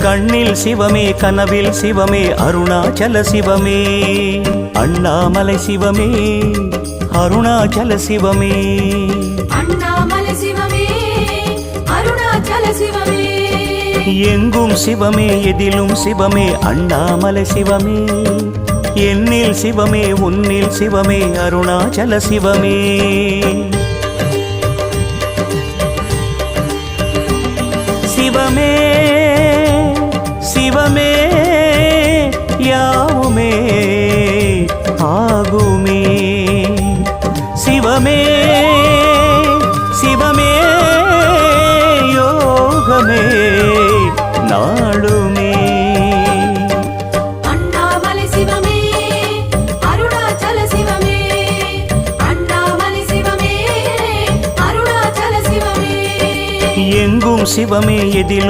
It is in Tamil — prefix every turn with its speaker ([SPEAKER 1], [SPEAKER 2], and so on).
[SPEAKER 1] கண்ணில் சிவமே கனவில் சிவமே அருணாச்சல சிவமே அண்ணாமலை சிவமே அருணாச்சல சிவமே
[SPEAKER 2] அண்ணாமலை சிவமே அருணாச்சல சிவமே
[SPEAKER 1] எங்கும் சிவமே எதிலும் சிவமே அண்ணாமலை சிவமே என்னில் சிவமே உன்னில் சிவமே அருணாச்சல சிவமே சிவமே சிவமே யாவுமே ஆகுமே சிவமே சிவமே யோகமே நாளுமே
[SPEAKER 2] அண்ணாமலை சிவமே அருணாச்சல சிவமே அண்ணாமலை சிவமே அருணாச்சல சிவமே
[SPEAKER 1] எங்கும் சிவமே எதிலும்